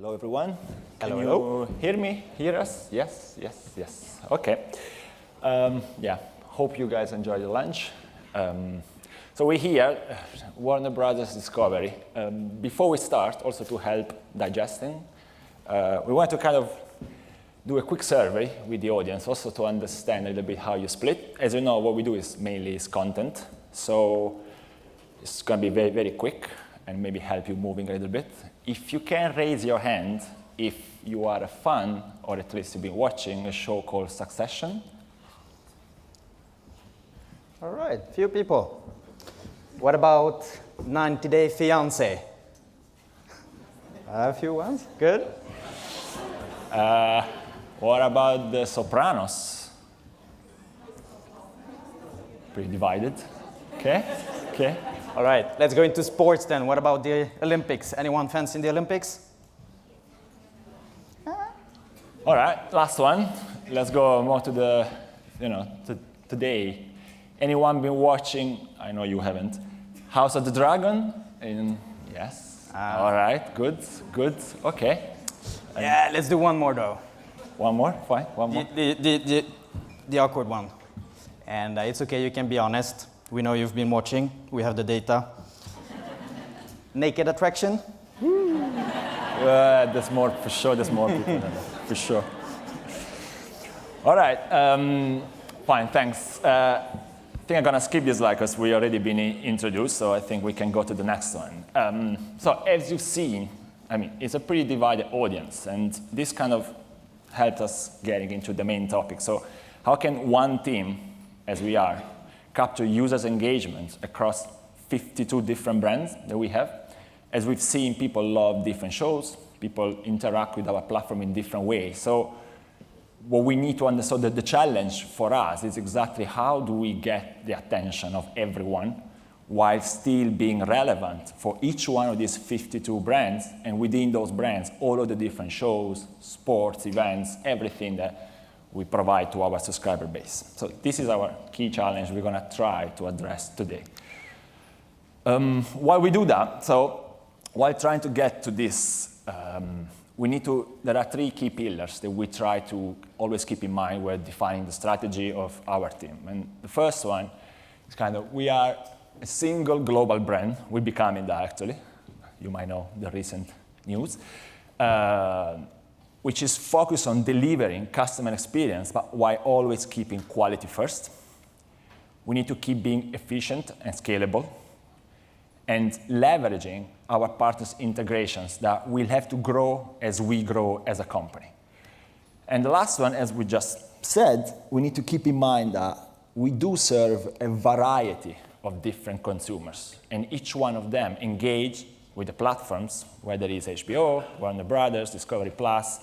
Hello, everyone. Hello, Can hello. you hear me? Hear us? Yes, yes, yes. Okay. Yeah, hope you guys enjoy the lunch. So we're here, Warner Brothers Discovery. Before we start, also to help digesting, we want to kind of do a quick survey with the audience, also to understand a little bit how you split. As you know, what we do is mainly content. So it's going to be very, very quick and maybe help you moving a little bit. If you can raise your hand if you are a fan, or at least you've been watching a show called Succession. All right, few people. What about 90 Day Fiancé? A few ones, good. What about The Sopranos? Pretty divided. Okay, okay. All right, let's go into sports then. What about the Olympics? Anyone fancy in the Olympics? All right, last one. Let's go more to the, today. Anyone been watching? I know you haven't. House of the Dragon? Yes. All right, good, good. Okay. Yeah, let's do one more though. One more, fine. One more. The awkward one. And it's okay, you can be honest. We know you've been watching. We have the data. Naked Attraction? There's more, for sure. There's more people than that, for sure. All right, fine, thanks. I think I'm going to skip this slide because we already been introduced, so I think we can go to the next one. So as you've seen, it's a pretty divided audience, and this kind of helped us getting into the main topic. So how can one team, as we are, capture users' engagement across 52 different brands that we have? As we've seen, people love different shows, people interact with our platform in different ways. So what we need to understand, that the challenge for us is exactly how do we get the attention of everyone while still being relevant for each one of these 52 brands, and within those brands, all of the different shows, sports, events, everything that we provide to our subscriber base. So this is our key challenge we're going to try to address today. While we do that, so while trying to get to this, there are three key pillars that we try to always keep in mind when defining the strategy of our team. And the first one is we are a single global brand. We're becoming that, actually. You might know the recent news. Which is focused on delivering customer experience, but while always keeping quality first. We need to keep being efficient and scalable, and leveraging our partners' integrations that will have to grow as we grow as a company. And the last one, as we just said, we need to keep in mind that we do serve a variety of different consumers, and each one of them engage with the platforms, whether it's HBO, Warner Brothers, Discovery Plus,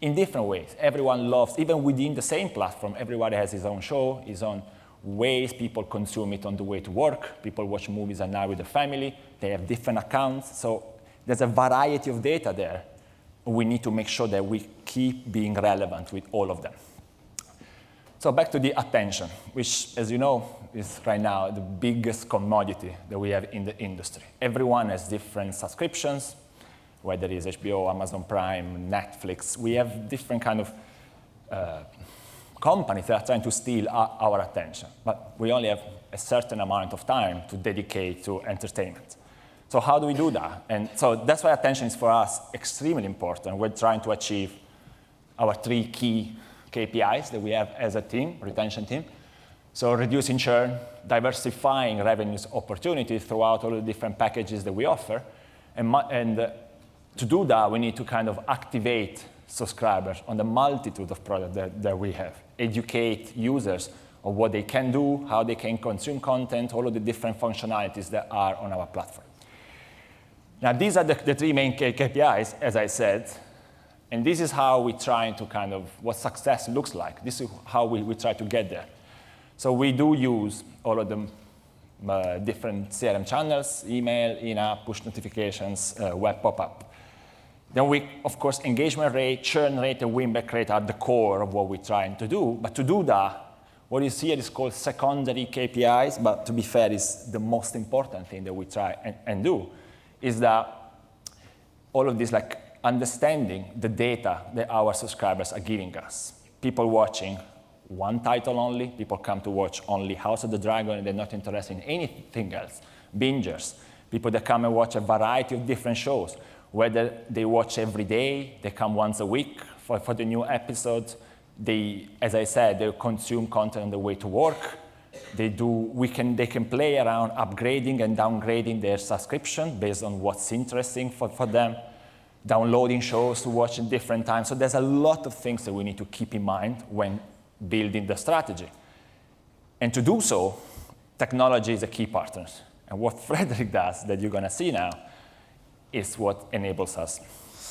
in different ways. Everyone loves, even within the same platform, everybody has his own show, his own ways people consume it on the way to work. People watch movies at night with their family. They have different accounts. So there's a variety of data there. We need to make sure that we keep being relevant with all of them. So back to the attention, which, as you know, is right now the biggest commodity that we have in the industry. Everyone has different subscriptions, whether it's HBO, Amazon Prime, Netflix. We have different kind of companies that are trying to steal our attention. But we only have a certain amount of time to dedicate to entertainment. So how do we do that? And so that's why attention is for us extremely important. We're trying to achieve our three key KPIs that we have as a team, retention team. So reducing churn, diversifying revenues opportunities throughout all the different packages that we offer, and to do that, we need to kind of activate subscribers on the multitude of products that we have, educate users of what they can do, how they can consume content, all of the different functionalities that are on our platform. Now, these are the three main KPIs, as I said, and this is how we try to what success looks like. This is how we try to get there. So we do use all of the different CRM channels, email, in-app, push notifications, web pop-up. Then we, of course, engagement rate, churn rate, and win-back rate are the core of what we're trying to do. But to do that, what you see here is called secondary KPIs, but to be fair, is the most important thing that we try and do, is that all of these understanding the data that our subscribers are giving us. People watching one title only, people come to watch only House of the Dragon and they're not interested in anything else. Bingers, people that come and watch a variety of different shows, whether they watch every day, they come once a week for the new episodes. They, as I said, they consume content on the way to work. They can play around upgrading and downgrading their subscription based on what's interesting for them, downloading shows to watch in different times. So there's a lot of things that we need to keep in mind when building the strategy. And to do so, technology is a key partner. And what Frederick does, that you're going to see now, is what enables us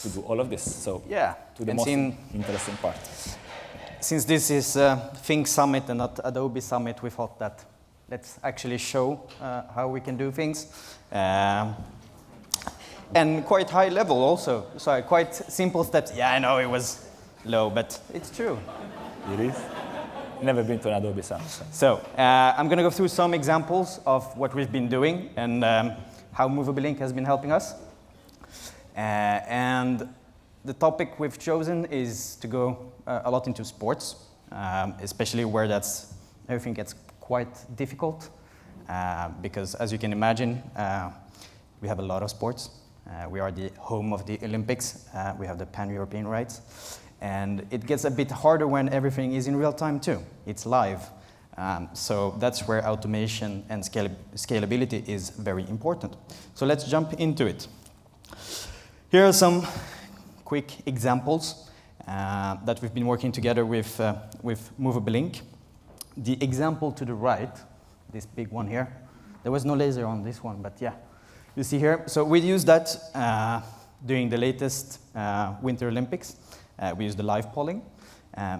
to do all of this. So yeah, to the most interesting part. Since this is Think Summit and not Adobe Summit, we thought that let's actually show how we can do things. And quite high level also. So quite simple steps. Yeah, I know it was low, but it's true. It is. Never been to an Adobe Summit. So I'm going to go through some examples of what we've been doing and how Movable Link has been helping us. And the topic we've chosen is to go a lot into sports, especially where everything gets quite difficult, because as you can imagine, we have a lot of sports. We are the home of the Olympics. We have the pan-European rights. And it gets a bit harder when everything is in real time too. It's live. So that's where automation and scalability is very important. So let's jump into it. Here are some quick examples that we've been working together with Movable Link. The example to the right, this big one here, there was no laser on this one, but yeah. You see here, so we used that during the latest Winter Olympics. We used the live polling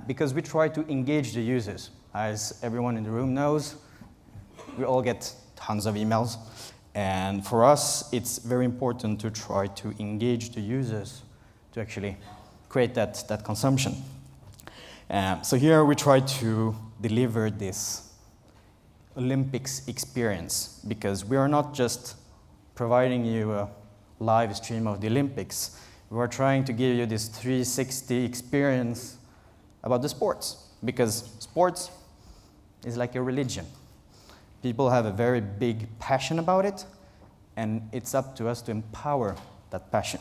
because we try to engage the users. As everyone in the room knows, we all get tons of emails. And for us, it's very important to try to engage the users to actually create that consumption. So here we try to deliver this Olympics experience because we are not just providing you a live stream of the Olympics. We are trying to give you this 360 experience about the sports because sports is like a religion. People have a very big passion about it, and it's up to us to empower that passion.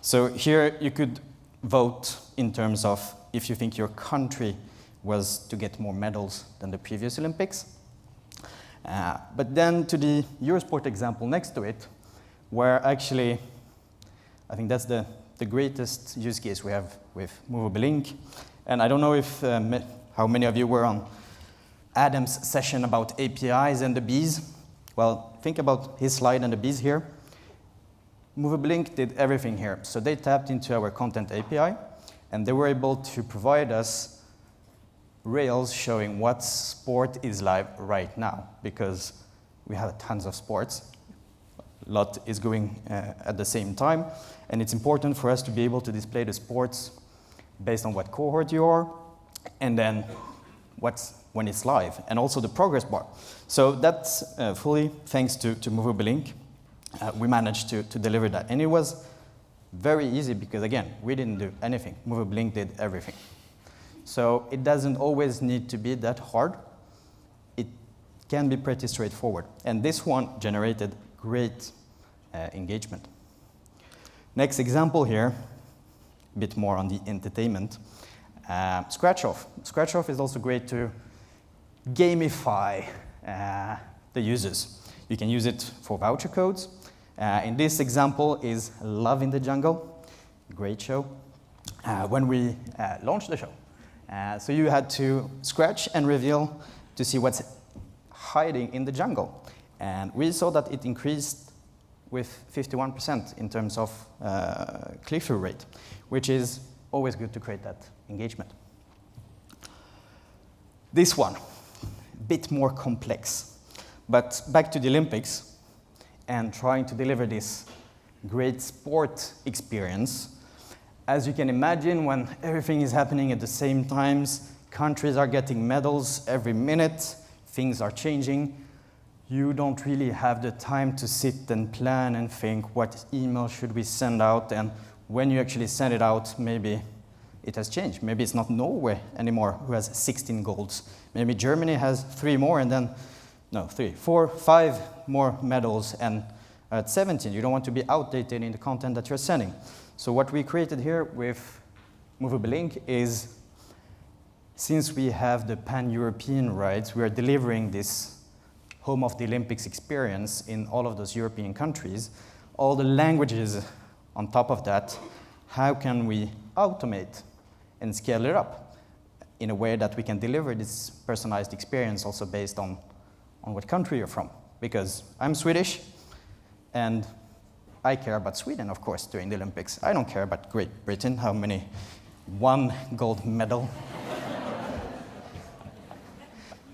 So here you could vote in terms of if you think your country was to get more medals than the previous Olympics. But then to the Eurosport example next to it, where actually, I think that's the greatest use case we have with Movable Link. And I don't know if how many of you were on Adam's session about APIs and the bees. Well, think about his slide and the bees here. Movable Link did everything here. So they tapped into our content API, and they were able to provide us rails showing what sport is live right now, because we have tons of sports. A lot is going at the same time, and it's important for us to be able to display the sports based on what cohort you are, and then when it's live, and also the progress bar. So that's fully thanks to Movable Link. We managed to deliver that, and it was very easy because, again, we didn't do anything. Movable Link did everything. So it doesn't always need to be that hard. It can be pretty straightforward, and this one generated great engagement. Next example here, a bit more on the entertainment. Scratch Off. Scratch Off is also great to gamify the users. You can use it for voucher codes. In this example is Love in the Jungle, great show. When we launched the show, so you had to scratch and reveal to see what's hiding in the jungle. And we saw that it increased with 51% in terms of click-through rate, which is always good to create that engagement. This one, a bit more complex. But back to the Olympics and trying to deliver this great sport experience. As you can imagine, when everything is happening at the same time, countries are getting medals every minute, things are changing, you don't really have the time to sit and plan and think what email should we send out and when you actually send it out, maybe it has changed. Maybe it's not Norway anymore who has 16 golds. Maybe Germany has 3 more and then, no, 3, 4, 5 more medals, and at 17, you don't want to be outdated in the content that you're sending. So what we created here with Movable Link is, since we have the pan-European rights, we are delivering this home of the Olympics experience in all of those European countries, all the languages on top of that, how can we automate and scale it up in a way that we can deliver this personalized experience also based on what country you're from? Because I'm Swedish, and I care about Sweden, of course, during the Olympics. I don't care about Great Britain, how many, 1 gold medal.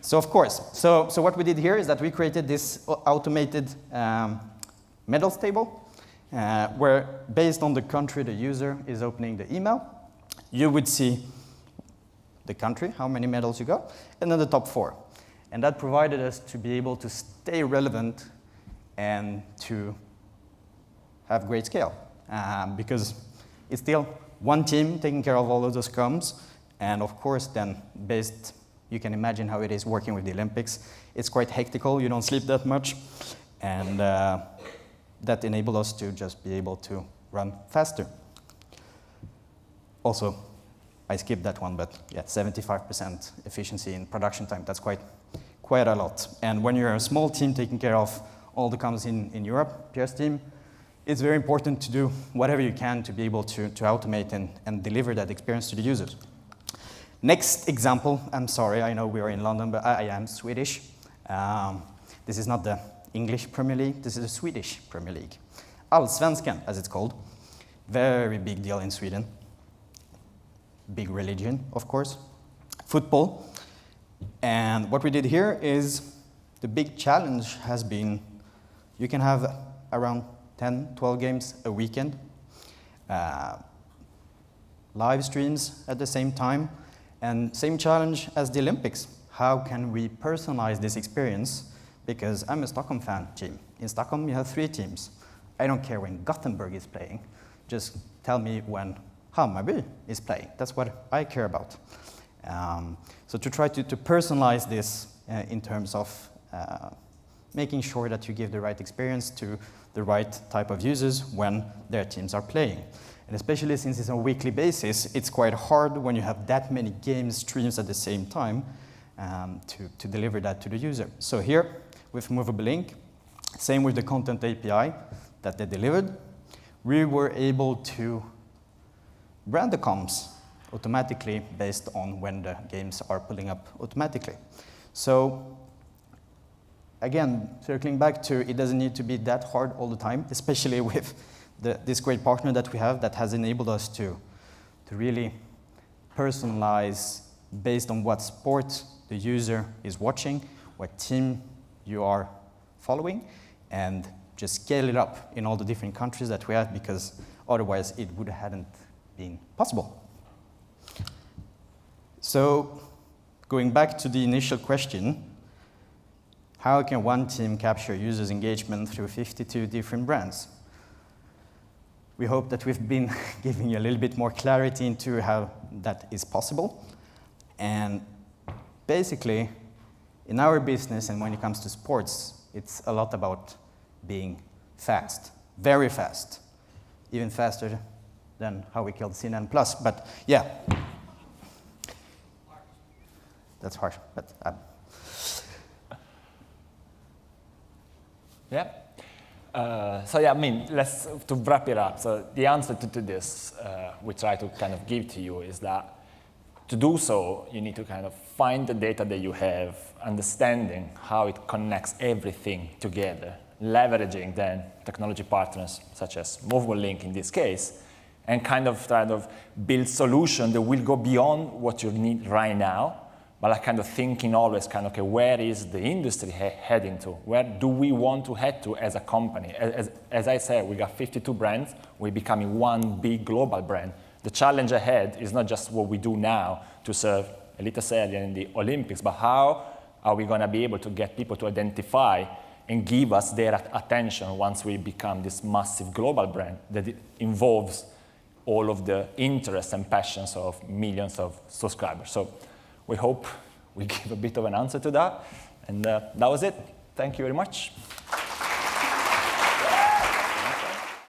So of course, so what we did here is that we created this automated medals table, where based on the country the user is opening the email, you would see the country, how many medals you got, and then the top 4. And that provided us to be able to stay relevant and to have great scale, because it's still one team taking care of all of those comms, and of course then based, you can imagine how it is working with the Olympics. It's quite hectical, you don't sleep that much, and that enabled us to just be able to run faster. Also, I skipped that one, but yeah, 75% efficiency in production time, that's quite a lot. And when you're a small team taking care of all the comms in Europe, Pierre's team, it's very important to do whatever you can to be able to automate and deliver that experience to the users. Next example, I'm sorry, I know we are in London, but I am Swedish. This is not the English Premier League, this is the Swedish Premier League. Allsvenskan, as it's called. Very big deal in Sweden. Big religion, of course. Football. And what we did here is, the big challenge has been, you can have around 10, 12 games a weekend. Live streams at the same time. And same challenge as the Olympics. How can we personalize this experience? Because I'm a Stockholm fan team. In Stockholm, you have 3 teams. I don't care when Gothenburg is playing. Just tell me when Hammarby is playing. That's what I care about. So to try to personalize this in terms of making sure that you give the right experience to the right type of users when their teams are playing. And especially since it's on a weekly basis, it's quite hard when you have that many game streams at the same time to deliver that to the user. So here, with Movable Link, same with the content API that they delivered, we were able to brand the comms automatically based on when the games are pulling up automatically. So again, circling back to, it doesn't need to be that hard all the time, especially with this great partner that we have that has enabled us to really personalize based on what sport the user is watching, what team you are following, and just scale it up in all the different countries that we have, because otherwise it hadn't been possible. So going back to the initial question, how can one team capture users' engagement through 52 different brands? We hope that we've been giving you a little bit more clarity into how that is possible. And basically, in our business and when it comes to sports, it's a lot about being fast, very fast, even faster than how we killed CNN Plus. But yeah, that's harsh. But yeah. So yeah, I mean, to wrap it up. So the answer to this we try to kind of give to you is that to do so, you need to kind of find the data that you have, understanding how it connects everything together, leveraging then technology partners such as Movable Link in this case, and kind of try to build solutions that will go beyond what you need right now, but like kind of thinking always kind of, okay, where is the industry heading to? Where do we want to head to as a company? As I said, we got 52 brands, we're becoming one big global brand. The challenge ahead is not just what we do now to serve Eliteserien in the Olympics, but how are we going to be able to get people to identify and give us their attention once we become this massive global brand that involves all of the interests and passions of millions of subscribers. So we hope we give a bit of an answer to that. And that was it. Thank you very much.